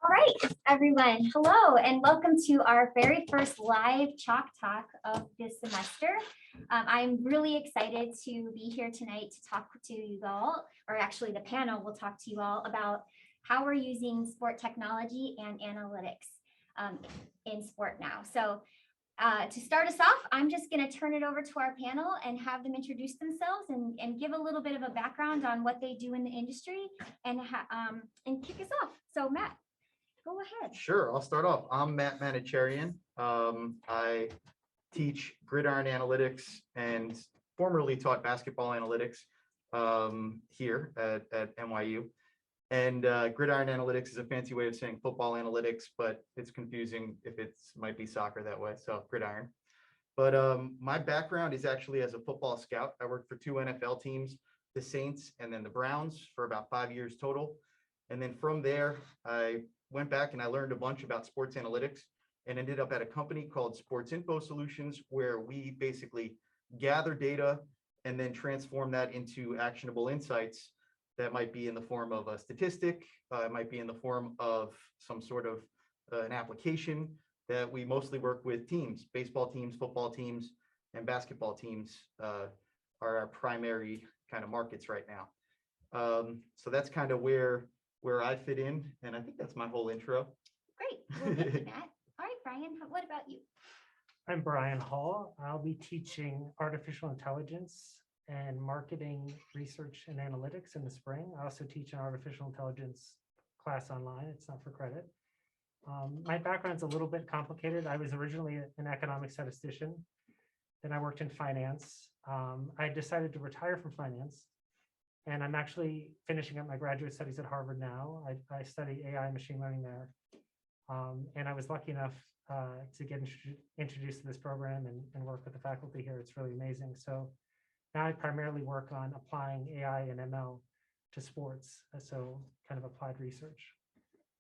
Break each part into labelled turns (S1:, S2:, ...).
S1: All right, everyone. Hello, and welcome to our very first live Chalk Talk of this semester. I'm really excited to be here tonight to talk to you all, or actually the panel will talk to you all about how we're using sport technology and analytics in sport now. So to start us off, I'm just going to turn it over to our panel and have them introduce themselves and give a little bit of a background on what they do in the industry and kick us off. So Matt, go ahead.
S2: Sure, I'll start off. I'm Matt Manocherian. I teach gridiron analytics and formerly taught basketball analytics here at NYU. And gridiron analytics is a fancy way of saying football analytics, but it's confusing if it might be soccer that way, so gridiron. But my background is actually as a football scout. I worked for two NFL teams, the Saints and then the Browns, for about 5 years total. And then from there, I went back and I learned a bunch about sports analytics and ended up at a company called Sports Info Solutions, where we basically gather data and then transform that into actionable insights that might be in the form of a statistic, it might be in the form of some sort of an application that we mostly work with teams, baseball teams, football teams, and basketball teams are our primary kind of markets right now. So that's kind of where I fit in, and I think that's my whole intro.
S1: Great. Well, thank you, Matt. All right, Brian, what about you?
S3: I'm Brian Hall. I'll be teaching artificial intelligence and marketing research and analytics in the spring. I also teach an artificial intelligence class online. It's not for credit. My background's a little bit complicated. I was originally an economic statistician. Then I worked in finance. I decided to retire from finance. And I'm actually finishing up my graduate studies at Harvard now. I study AI and machine learning there. And I was lucky enough to get introduced to this program and work with the faculty here. It's really amazing. So now I primarily work on applying AI and ML to sports. So kind of applied research.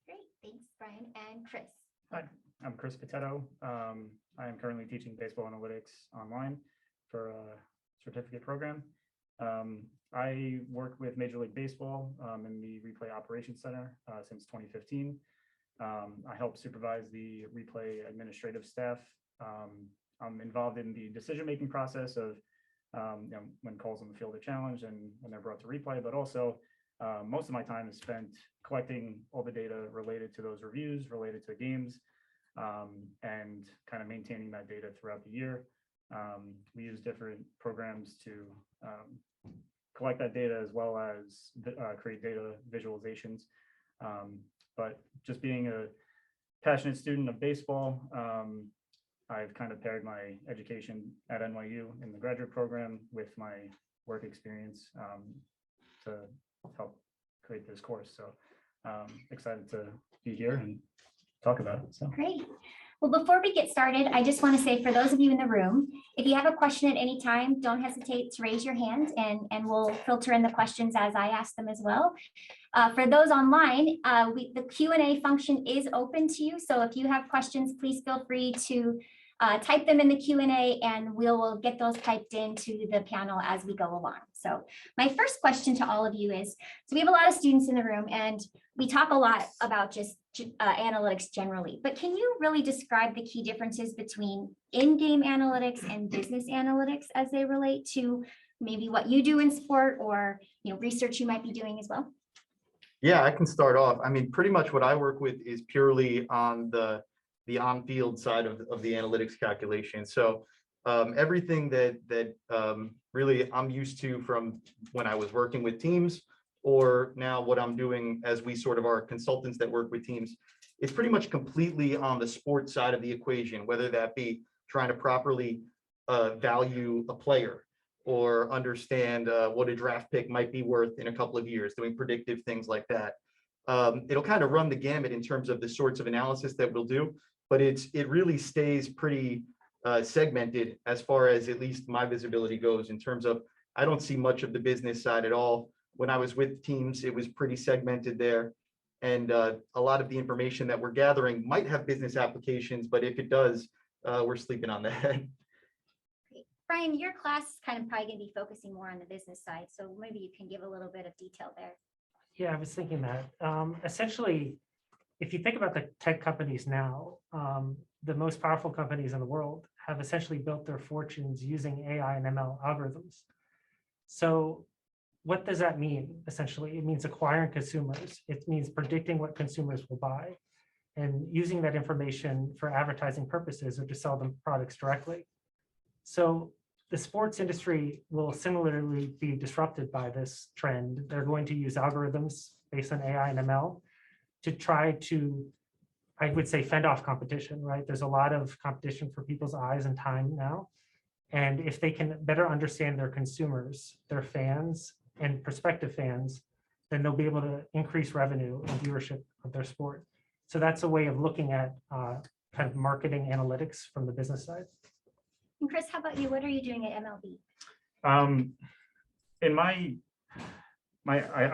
S1: Great, thanks, Brian. And Chris.
S4: Hi, I'm Chris Bitetto. I am currently teaching baseball analytics online for a certificate program. I work with Major League Baseball in the Replay Operations Center since 2015. I help supervise the replay administrative staff. I'm involved in the decision-making process of when calls on the field are challenged and when they're brought to replay, but also most of my time is spent collecting all the data related to those reviews, related to games, and kind of maintaining that data throughout the year. We use different programs to collect that data as well as create data visualizations. But just being a passionate student of baseball, I've kind of paired my education at NYU in the graduate program with my work experience to help create this course. So excited to be here and talk about it. So
S1: Great. Well, before we get started, I just want to say for those of you in the room, if you have a question at any time, don't hesitate to raise your hand and we'll filter in the questions as I ask them as well. For those online, the Q&A function is open to you. So if you have questions, please feel free to type them in the Q&A and we'll get those typed into the panel as we go along. So my first question to all of you is, so we have a lot of students in the room and we talk a lot about just analytics generally, but can you really describe the key differences between in-game analytics and business analytics as they relate to maybe what you do in sport or research you might be doing as well?
S2: Yeah, I can start off. I mean, pretty much what I work with is purely on the on-field side of the analytics calculation. So everything that really I'm used to from when I was working with teams, or now what I'm doing as we sort of are consultants that work with teams, it's pretty much completely on the sports side of the equation, whether that be trying to properly value a player or understand what a draft pick might be worth in a couple of years, doing predictive things like that. It'll kind of run the gamut in terms of the sorts of analysis that we'll do, but it really stays pretty segmented as far as at least my visibility goes in terms of I don't see much of the business side at all. When I was with teams, it was pretty segmented there. And a lot of the information that we're gathering might have business applications, but if it does, we're sleeping on that.
S1: Brian, your class is kind of probably going to be focusing more on the business side, so maybe you can give a little bit of detail there.
S3: Yeah, I was thinking that. Essentially, if you think about the tech companies now, the most powerful companies in the world have essentially built their fortunes using AI and ML algorithms. So what does that mean? Essentially, it means acquiring consumers. It means predicting what consumers will buy and using that information for advertising purposes or to sell them products directly. So the sports industry will similarly be disrupted by this trend. They're going to use algorithms based on AI and ML to try to, I would say, fend off competition, right? There's a lot of competition for people's eyes and time now. And if they can better understand their consumers, their fans and prospective fans, then they'll be able to increase revenue and viewership of their sport. So that's a way of looking at kind of marketing analytics from the business side.
S1: And Chris, how about you? What are you doing at MLB?
S4: In I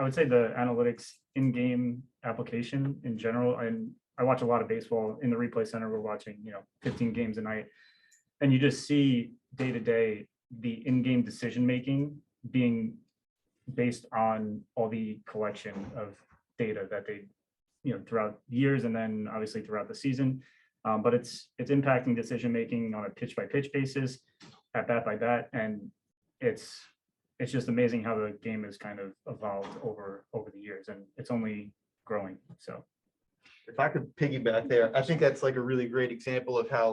S4: would say the analytics in-game application in general, and I watch a lot of baseball in the replay center. We're watching, 15 games a night, and you just see day to day the in-game decision making being based on all the collection of data that they, throughout years and then obviously throughout the season. But it's impacting decision making on a pitch by pitch basis, at bat by bat, and it's just amazing how the game has kind of evolved over the years, and it's only growing. So
S2: If I could piggyback there, I think that's like a really great example of how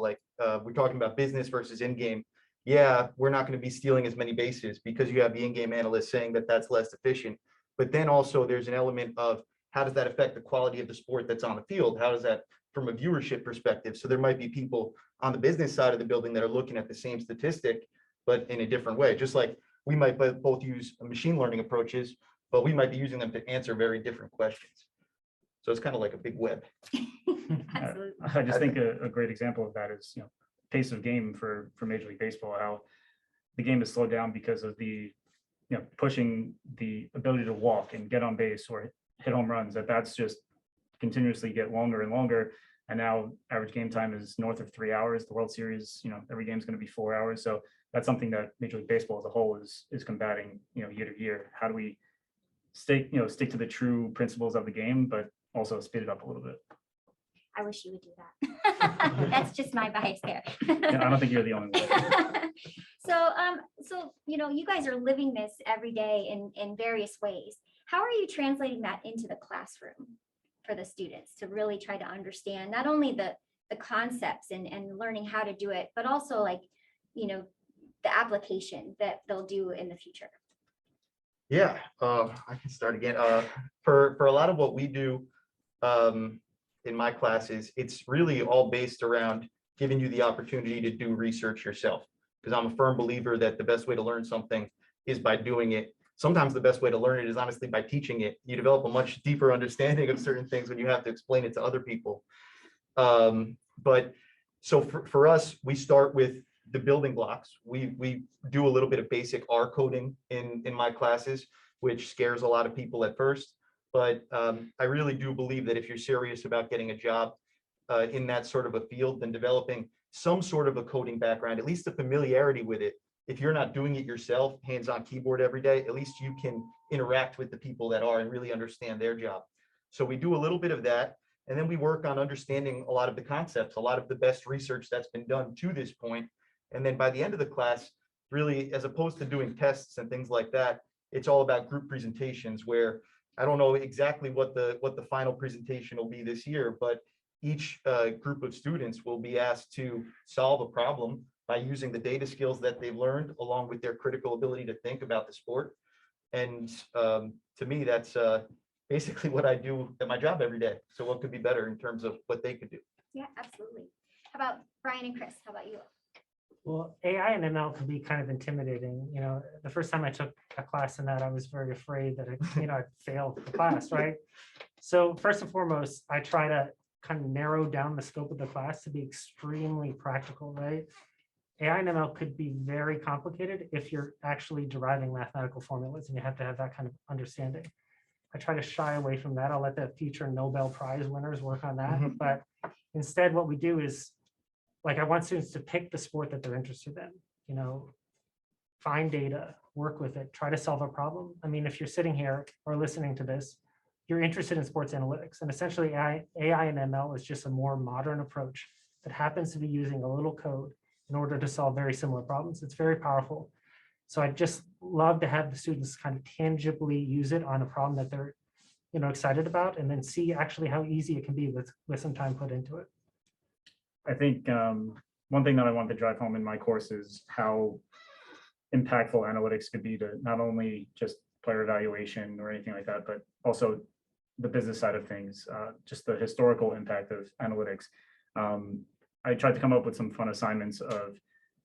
S2: we're talking about business versus in-game. Yeah, we're not going to be stealing as many bases because you have the in-game analyst saying that that's less efficient. But then also there's an element of how does that affect the quality of the sport that's on the field? How does that from a viewership perspective? So there might be people on the business side of the building that are looking at the same statistic, but in a different way. Just like we might both use machine learning approaches, but we might be using them to answer very different questions. So it's kind of like a big web.
S1: Absolutely.
S4: I just think a great example of that is, pace of game for Major League Baseball, how the game is slowed down because of the, pushing the ability to walk and get on base or hit home runs. That's just continuously get longer and longer. And now average game time is north of 3 hours. The World Series, every game is going to be 4 hours. So that's something that Major League Baseball as a whole is combating, year to year. How do we stick to the true principles of the game, but also speed it up a little bit?
S1: I wish you would do that. That's just my bias there.
S4: Yeah, I don't think you're the only one.
S1: So you guys are living this every day in various ways. How are you translating that into the classroom for the students to really try to understand not only the concepts and learning how to do it, but also the application that they'll do in the future?
S2: Yeah, I can start again. For a lot of what we do in my classes, it's really all based around giving you the opportunity to do research yourself. Because I'm a firm believer that the best way to learn something is by doing it. Sometimes the best way to learn it is honestly by teaching it. You develop a much deeper understanding of certain things when you have to explain it to other people. But so for us, we start with the building blocks. We do a little bit of basic R coding in my classes, which scares a lot of people at first. But I really do believe that if you're serious about getting a job in that sort of a field, then developing some sort of a coding background, at least a familiarity with it. If you're not doing it yourself, hands-on keyboard every day, at least you can interact with the people that are and really understand their job. So we do a little bit of that. And then we work on understanding a lot of the concepts, a lot of the best research that's been done to this point. And then by the end of the class, really, as opposed to doing tests and things like that, it's all about group presentations where I don't know exactly what the final presentation will be this year, but each group of students will be asked to solve a problem by using the data skills that they've learned along with their critical ability to think about the sport. And to me, that's basically what I do at my job every day. So what could be better in terms of what they could do?
S1: Yeah, absolutely. How about Brian and Chris? How about you?
S3: Well, AI and ML can be kind of intimidating. The first time I took a class in that, I was very afraid that I'd fail the class, right? So first and foremost, I try to kind of narrow down the scope of the class to be extremely practical, right? AI and ML could be very complicated if you're actually deriving mathematical formulas and you have to have that kind of understanding. I try to shy away from that. I'll let the future Nobel Prize winners work on that. But instead, what we do is, I want students to pick the sport that they're interested in, find data, work with it, try to solve a problem. I mean, if you're sitting here or listening to this, you're interested in sports analytics. And essentially AI and ML is just a more modern approach that happens to be using a little code in order to solve very similar problems. It's very powerful. So I just love to have the students kind of tangibly use it on a problem that they're excited about, and then see actually how easy it can be with some time put into it.
S4: I think one thing that I want to drive home in my course is how impactful analytics could be to not only just player evaluation or anything like that, but also the business side of things, just the historical impact of analytics. I tried to come up with some fun assignments of,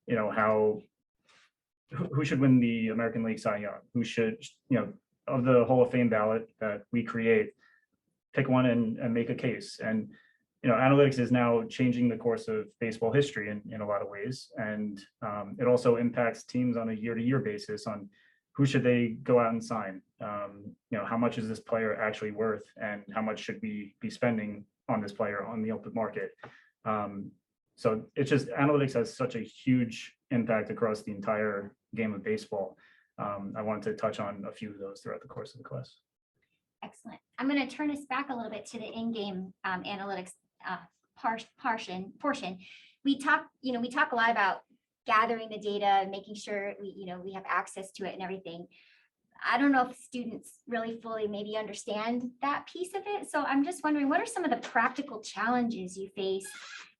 S4: how who should win the American League Cy Young, who should, of the Hall of Fame ballot that we create, pick one and make a case. And analytics is now changing the course of baseball history in a lot of ways. And it also impacts teams on a year-to-year basis on who should they go out and sign. How much is this player actually worth, and how much should we be spending on this player on the open market? So it's just, analytics has such a huge impact across the entire game of baseball. I wanted to touch on a few of those throughout the course of the class.
S1: Excellent. I'm going to turn us back a little bit to the in-game analytics portion. We talk a lot about gathering the data and making sure we have access to it and everything. I don't know if students really fully maybe understand that piece of it. So I'm just wondering, what are some of the practical challenges you face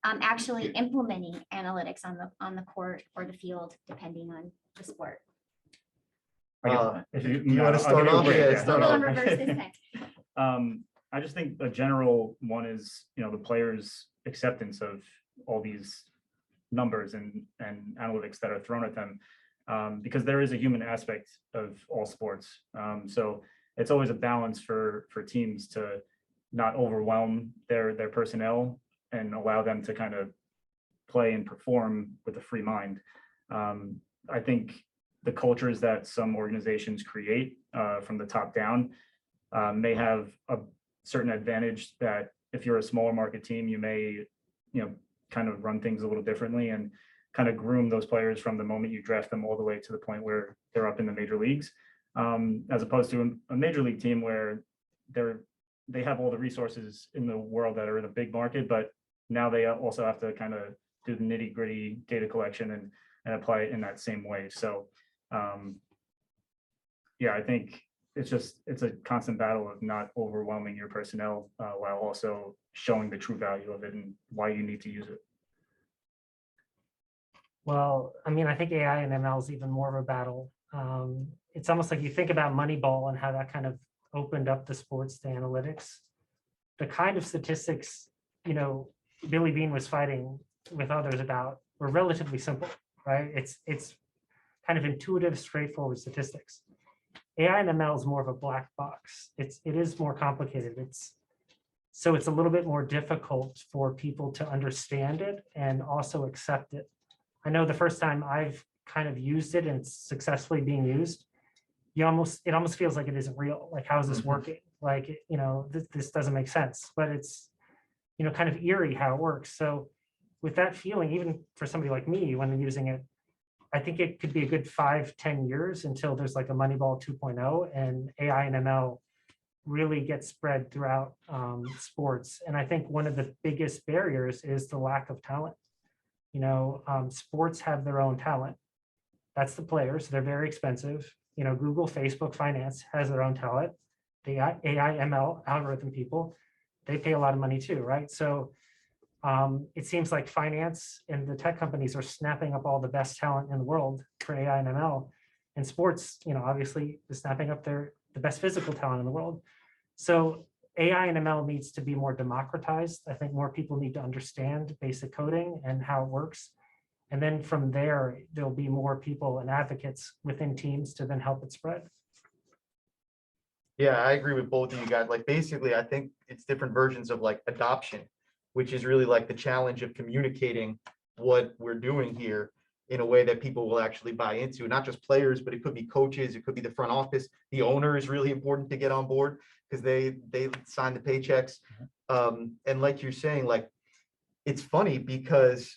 S1: actually implementing analytics on the court or the field, depending on the sport?
S4: If
S2: you want to start off? Yeah, start
S1: We'll
S2: off.
S1: reverse this time.
S4: I just think a general one is, the players' acceptance of all these numbers and analytics that are thrown at them, because there is a human aspect of all sports. So it's always a balance for teams to not overwhelm their personnel and allow them to kind of play and perform with a free mind. I think the cultures that some organizations create from the top down may have a certain advantage that if you're a smaller market team, you may, kind of run things a little differently and kind of groom those players from the moment you draft them all the way to the point where they're up in the major leagues, as opposed to a major league team where they have all the resources in the world that are in a big market, but now they also have to kind of do the nitty gritty data collection and apply it in that same way. So yeah, I think it's a constant battle of not overwhelming your personnel while also showing the true value of it and why you need to use it.
S3: Well, I mean, I think AI and ML is even more of a battle. It's almost like you think about Moneyball and how that kind of opened up the sports to analytics. The kind of statistics, Billy Beane was fighting with others about were relatively simple, right? It's kind of intuitive, straightforward statistics. AI and ML is more of a black box. It is more complicated. So it's a little bit more difficult for people to understand it and also accept it. I know the first time I've kind of used it and it's successfully being used, it almost feels like it isn't real. Like, how is this working? Like, this doesn't make sense, but it's, kind of eerie how it works. So with that feeling, even for somebody like me, when I'm using it, I think it could be a good 5-10 years until there's like a Moneyball 2.0 and AI and ML really get spread throughout sports. And I think one of the biggest barriers is the lack of talent. Sports have their own talent. That's the players. They're very expensive. Google, Facebook, finance has their own talent. The AI, ML, algorithm people, they pay a lot of money too, right? So it seems like finance and the tech companies are snapping up all the best talent in the world for AI and ML. And sports, obviously is snapping up the best physical talent in the world. So AI and ML needs to be more democratized. I think more people need to understand basic coding and how it works. And then from there, there'll be more people and advocates within teams to then help it spread.
S2: Yeah, I agree with both of you guys. Like, basically, I think it's different versions of like adoption, which is really like the challenge of communicating what we're doing here in a way that people will actually buy into. Not just players, but it could be coaches, it could be the front office. The owner is really important to get on board because they sign the paychecks. And like you're saying, like, it's funny because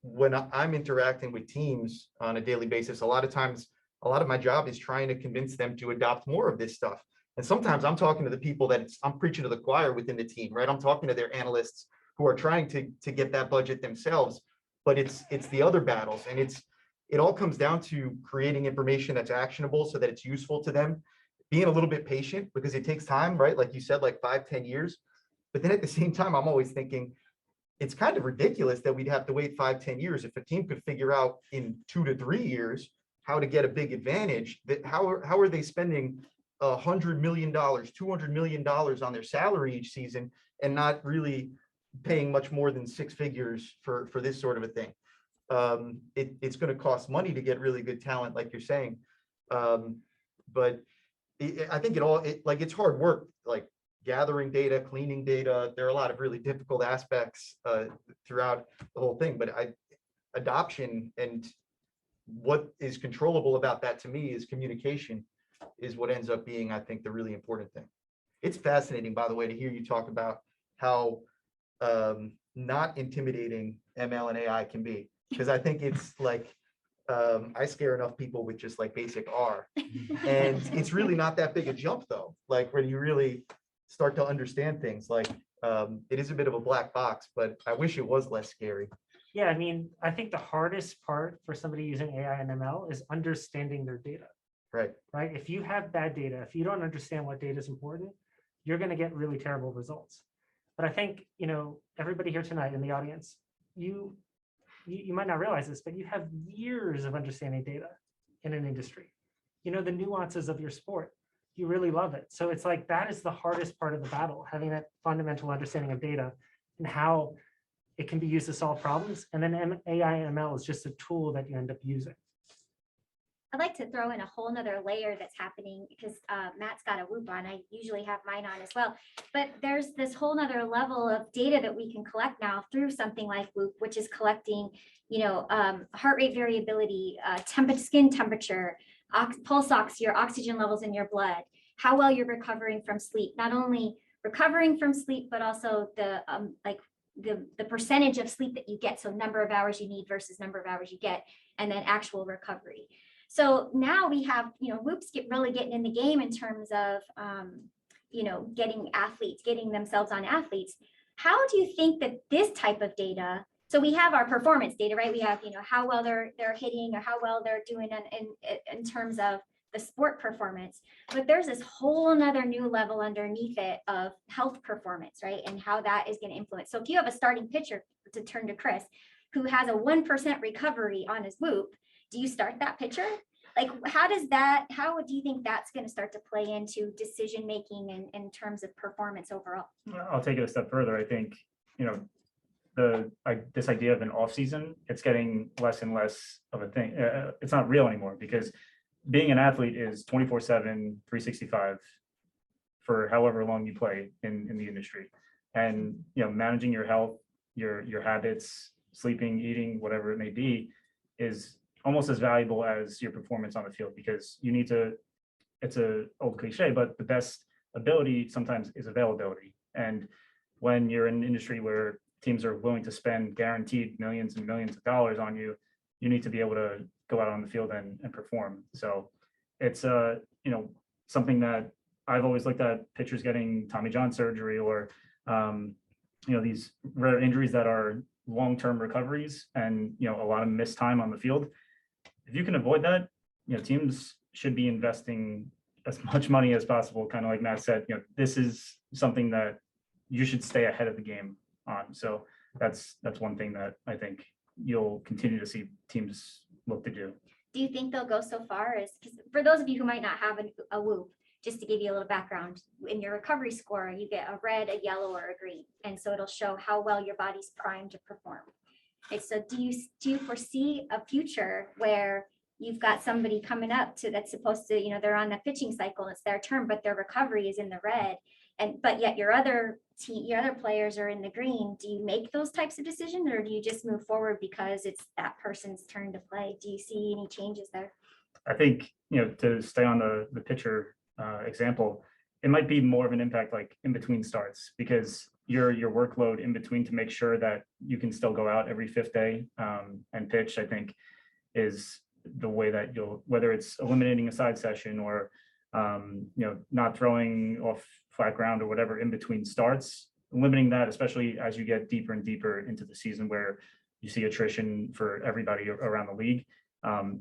S2: when I'm interacting with teams on a daily basis, a lot of times, a lot of my job is trying to convince them to adopt more of this stuff. And sometimes I'm talking to the people that I'm preaching to the choir within the team, right? I'm talking to their analysts who are trying to get that budget themselves, but it's the other battles. And it all comes down to creating information that's actionable so that it's useful to them, being a little bit patient because it takes time, right? Like you said, like 5-10 years. But then at the same time, I'm always thinking, it's kind of ridiculous that we'd have to wait 5-10 years. If a team could figure out in 2 to 3 years how to get a big advantage, that how are they spending $100 million, $200 million on their salary each season and not really paying much more than 6 figures for this sort of a thing? It's going to cost money to get really good talent, like you're saying. But I think it's hard work, like gathering data, cleaning data. There are a lot of really difficult aspects throughout the whole thing, but adoption and what is controllable about that to me is communication is what ends up being, I think, the really important thing. It's fascinating, by the way, to hear you talk about how not intimidating ML and AI can be, because I think it's like, I scare enough people with just like basic R, and it's really not that big a jump though. Like when you really start to understand things, like it is a bit of a black box, but I wish it was less scary.
S3: Yeah, I mean, I think the hardest part for somebody using AI and ML is understanding their data.
S2: Right.
S3: Right. If you have bad data, if you don't understand what data is important, you're going to get really terrible results. But I think, everybody here tonight in the audience, you might not realize this, but you have years of understanding data in an industry. You know the nuances of your sport. You really love it. So it's like that is the hardest part of the battle, having that fundamental understanding of data and how it can be used to solve problems. And then AI and ML is just a tool that you end up using.
S1: I'd like to throw in a whole nother layer that's happening because Matt's got a Whoop on. I usually have mine on as well. But there's this whole nother level of data that we can collect now through something like Whoop, which is collecting, heart rate variability, skin temperature, pulse ox, your oxygen levels in your blood, how well you're recovering from sleep. Not only recovering from sleep, but also the percentage of sleep that you get. So number of hours you need versus number of hours you get, and then actual recovery. So now we have, Whoops really getting in the game in terms of, getting themselves on athletes. How do you think that this type of data, so we have our performance data, right? We have, how well they're hitting or how well they're doing in terms of the sport performance, but there's this whole nother new level underneath it of health performance, right? And how that is going to influence. So if you have a starting pitcher, to turn to Chris, who has a 1% recovery on his Whoop, do you start that pitcher? Like, how do you think that's going to start to play into decision making in terms of performance overall?
S4: I'll take it a step further. I think, this idea of an off season, it's getting less and less of a thing. It's not real anymore because being an athlete is 24/7, 365 for however long you play in the industry. And, managing your health, your habits, sleeping, eating, whatever it may be, is almost as valuable as your performance on the field, because you need to, it's an old cliche, but the best ability sometimes is availability. And when you're in an industry where teams are willing to spend guaranteed millions and millions of dollars on you, you need to be able to go out on the field and perform. So it's something that I've always looked at pitchers getting Tommy John surgery or these rare injuries that are long-term recoveries and a lot of missed time on the field. If you can avoid that, teams should be investing as much money as possible. Kind of like Matt said, this is something that you should stay ahead of the game on. So that's one thing that I think you'll continue to see teams look to do.
S1: Do you think they'll go so far as, because for those of you who might not have a Whoop, just to give you a little background, in your recovery score, you get a red, a yellow, or a green. And so it'll show how well your body's primed to perform. Okay, so do you foresee a future where you've got somebody coming up that's supposed to, they're on the pitching cycle and it's their turn, but their recovery is in the red, but yet your other players are in the green? Do you make those types of decisions, or do you just move forward because it's that person's turn to play? Do you see any changes there?
S4: I think, to stay on the pitcher example, it might be more of an impact like in between starts, because your workload in between to make sure that you can still go out every 5th day and pitch, I think, is the way that whether it's eliminating a side session or not throwing off flat ground or whatever in between starts, limiting that, especially as you get deeper and deeper into the season where you see attrition for everybody around the league,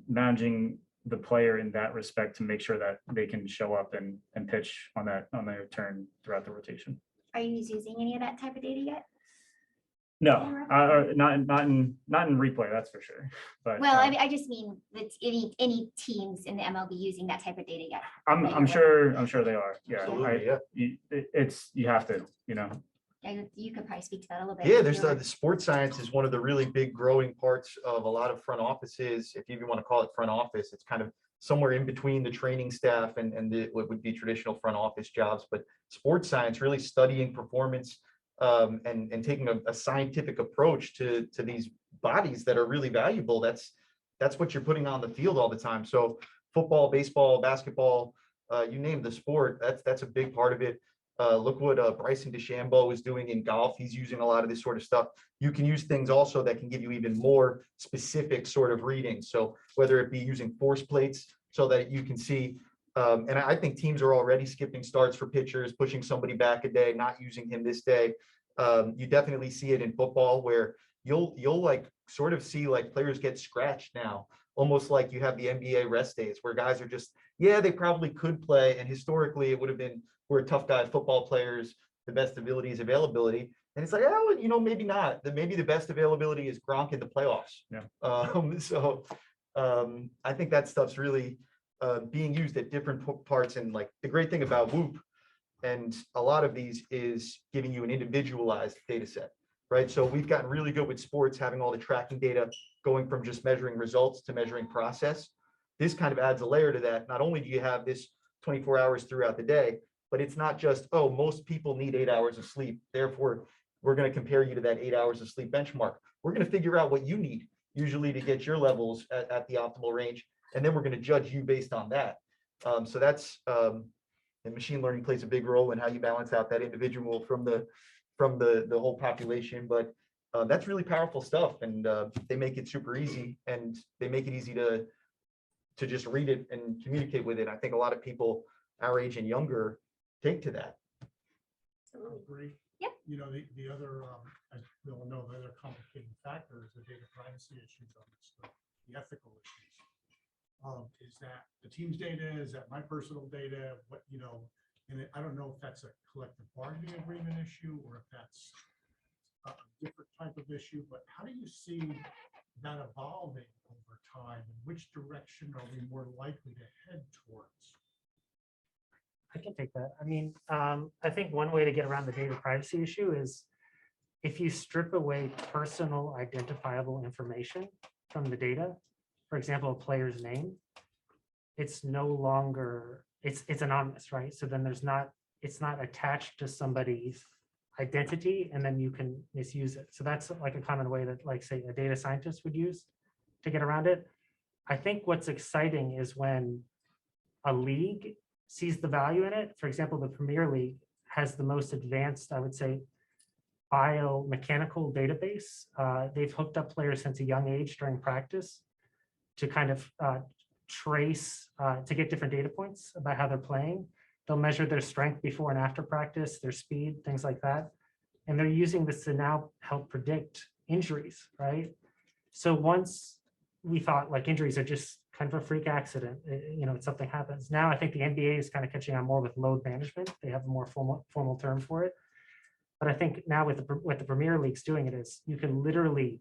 S4: managing the player in that respect to make sure that they can show up and pitch on their turn throughout the rotation.
S1: Are you using any of that type of data yet?
S4: No, not in replay, that's for sure. But
S1: Well, I just mean that any teams in the MLB using that type of data yet?
S4: I'm sure they are. Yeah,
S2: Absolutely, yeah.
S4: You have to,
S1: Yeah, you could probably speak to that a little bit.
S2: Yeah, there's the sports science is one of the really big growing parts of a lot of front offices. If you even want to call it front office, it's kind of somewhere in between the training staff and what would be traditional front office jobs. But sports science, really studying performance and taking a scientific approach to these bodies that are really valuable. That's what you're putting on the field all the time. So football, baseball, basketball, you name the sport, that's a big part of it. Look what Bryson DeChambeau is doing in golf. He's using a lot of this sort of stuff. You can use things also that can give you even more specific sort of readings. So whether it be using force plates so that you can see, and I think teams are already skipping starts for pitchers, pushing somebody back a day, not using him this day. You definitely see it in football where you'll like sort of see like players get scratched now, almost like you have the NBA rest days where guys are just, yeah, they probably could play. And historically it would have been, we're tough guy football players, the best ability is availability. And it's like, oh, maybe not. Maybe the best availability is Gronk in the playoffs.
S4: Yeah.
S2: I think that stuff's really being used at different parts. And like the great thing about Whoop and a lot of these is giving you an individualized data set, right? So we've gotten really good with sports, having all the tracking data going from just measuring results to measuring process. This kind of adds a layer to that. Not only do you have this 24 hours throughout the day, but it's not just, oh, most people need 8 hours of sleep. Therefore, we're going to compare you to that 8 hours of sleep benchmark. We're going to figure out what you need usually to get your levels at the optimal range. And then we're going to judge you based on that. So that's, and machine learning plays a big role in how you balance out that individual from the whole population. But that's really powerful stuff. And they make it super easy, and they make it easy to just read it and communicate with it. I think a lot of people our age and younger take to that.
S5: Agree.
S1: Yep.
S5: The other, as we all know, the other complicating factor is the data privacy issues on this stuff, the ethical issues. Is that the team's data? Is that my personal data? And I don't know if that's a collective bargaining agreement issue or if that's a different type of issue, but how do you see that evolving over time? And which direction are we more likely to head towards?
S3: I can take that. I mean, I think one way to get around the data privacy issue is if you strip away personal identifiable information from the data, for example, a player's name, it's no longer, it's anonymous, right? So then it's not attached to somebody's identity, and then you can misuse it. So that's like a common way that, like, say, a data scientist would use to get around it. I think what's exciting is when a league sees the value in it. For example, the Premier League has the most advanced, I would say, biomechanical database. They've hooked up players since a young age during practice to kind of trace, to get different data points about how they're playing. They'll measure their strength before and after practice, their speed, things like that. And they're using this to now help predict injuries, right? So once we thought like injuries are just kind of a freak accident, something happens. Now I think the NBA is kind of catching on more with load management. They have a more formal term for it. But I think now with what the Premier League's doing it is you can literally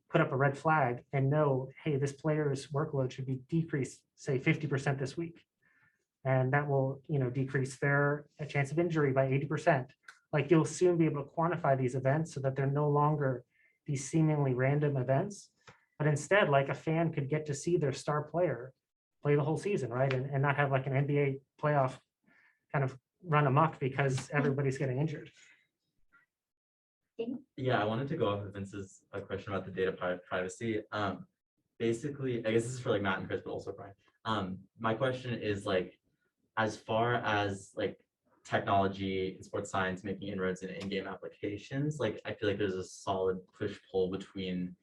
S3: put up a red flag and know, hey, this player's workload should be decreased, say 50% this week. And that will, decrease their chance of injury by 80%. Like you'll soon be able to quantify these events so that they're no longer these seemingly random events, but instead like a fan could get to see their star player play the whole season, right? And not have like an NBA playoff kind of run amok because everybody's getting injured.
S6: Yeah, I wanted to go off of Vince's question about the data privacy. Basically, I guess this is for like Matt and Chris, but also Brian. My question is like, as far as like technology and sports science making inroads in in-game applications, like I feel like there's a solid push-pull between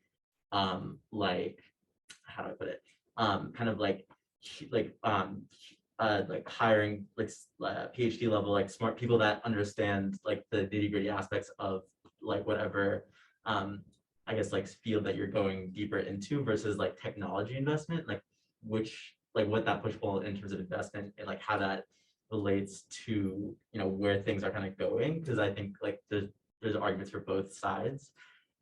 S6: like, how do I put it? Kind of like like hiring like PhD level, like smart people that understand like the nitty-gritty aspects of like whatever I guess like field that you're going deeper into versus like technology investment, like which like what that push-pull in terms of investment and like how that relates to where things are kind of going, because I think like there's arguments for both sides,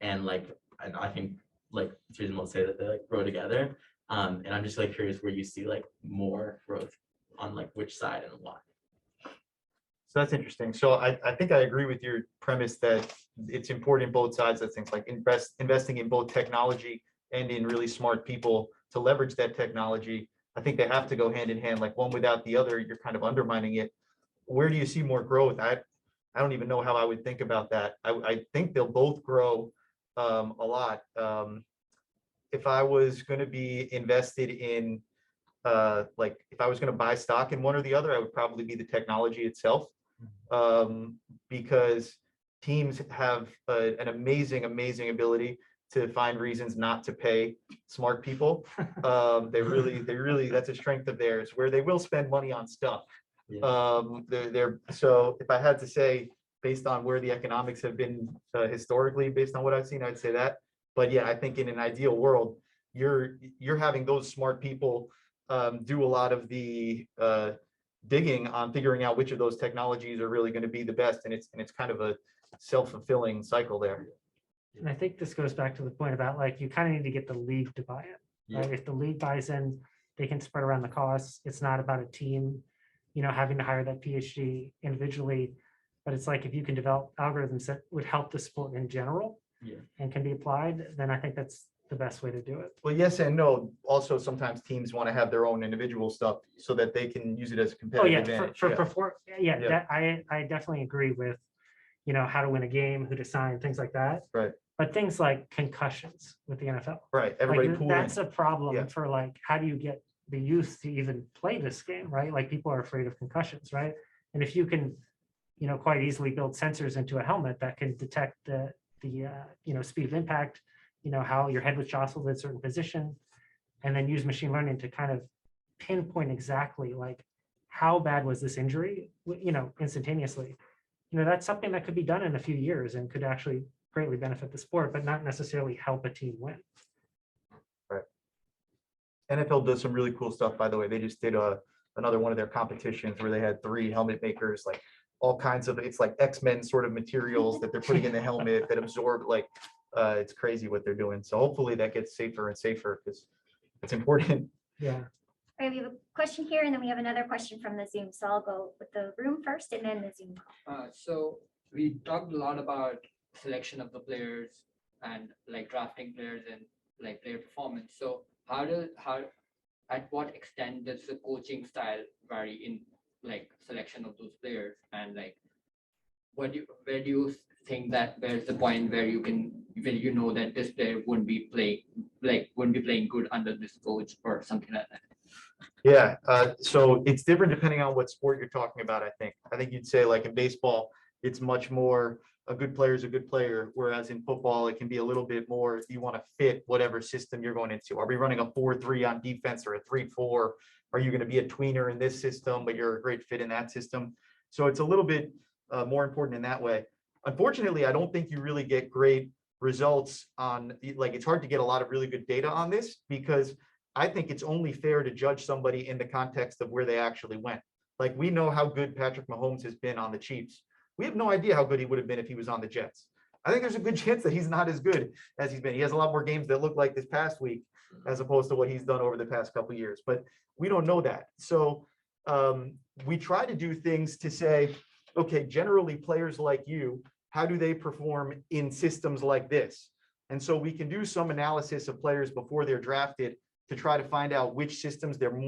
S6: and I think like it's reasonable to say that they like grow together. And I'm just like curious where you see like more growth on like which side and why.
S2: So that's interesting. So I think I agree with your premise that it's important in both sides of things, like investing in both technology and in really smart people to leverage that technology. I think they have to go hand in hand, like one without the other, you're kind of undermining it. Where do you see more growth? I don't even know how I would think about that. I think they'll both grow a lot. If I was going to be invested in, like if I was going to buy stock in one or the other, I would probably be the technology itself, because teams have an amazing ability to find reasons not to pay smart people. They really, that's a strength of theirs, where they will spend money on stuff.
S6: Yeah.
S2: So if I had to say, based on where the economics have been historically, based on what I've seen, I'd say that. But yeah, I think in an ideal world, you're having those smart people do a lot of the digging on figuring out which of those technologies are really going to be the best, and it's kind of a self-fulfilling cycle there.
S3: And I think this goes back to the point about like, you kind of need to get the league to buy in, right? If the league buys in, they can spread around the costs. It's not about a team, having to hire that PhD individually, but it's like, if you can develop algorithms that would help the sport in general and can be applied, then I think that's the best way to do it.
S2: Well, yes and no. Also, sometimes teams want to have their own individual stuff so that they can use it as a
S3: Oh
S2: competitive
S3: yeah,
S2: advantage.
S3: yeah.
S2: Yeah.
S3: That, I definitely agree with, how to win a game, who to sign, things like that.
S2: Right.
S3: But things like concussions with the NFL,
S2: Right. Everybody
S3: like,
S2: pool
S3: that's
S2: in.
S3: a problem
S2: Yeah.
S3: for like, how do you get the youth to even play this game, right? Like, people are afraid of concussions, right? And if you can, quite easily build sensors into a helmet that can detect the speed of impact, how your head was jostled in a certain position, and then use machine learning to kind of pinpoint exactly like how bad was this injury, instantaneously. That's something that could be done in a few years and could actually greatly benefit the sport, but not necessarily help a team win.
S2: Right. NFL does some really cool stuff, by the way. They just did another one of their competitions where they had 3 helmet makers, like all kinds of, it's like X-Men sort of materials that they're putting in the helmet that absorb, like it's crazy what they're doing. So hopefully that gets safer and safer, because it's important.
S3: Yeah.
S1: All right, we have a question here, and then we have another question from the Zoom. So I'll go with the room first and then the Zoom.
S7: So we talked a lot about selection of the players and like drafting players and like player performance. So at what extent does the coaching style vary in like selection of those players, and like where do you think that there's the point where you know that this player wouldn't be playing good under this coach or something like that?
S2: Yeah, so it's different depending on what sport you're talking about. I think you'd say like in baseball, it's much more a good player is a good player, whereas in football, it can be a little bit more, you want to fit whatever system you're going into. Are we running a 4-3 on defense or a 3-4? Are you going to be a tweener in this system, but you're a great fit in that system? So it's a little bit more important in that way. Unfortunately, I don't think you really get great results on, like, it's hard to get a lot of really good data on this, because I think it's only fair to judge somebody in the context of where they actually went. Like, we know how good Patrick Mahomes has been on the Chiefs. We have no idea how good he would have been if he was on the Jets. I think there's a good chance that he's not as good as he's been. He has a lot more games that look like this past week as opposed to what he's done over the past couple of years, but we don't know that. So we try to do things to say, okay, generally players like you, how do they perform in systems like this? And so we can do some analysis of players before they're drafted to try to find out which systems they're more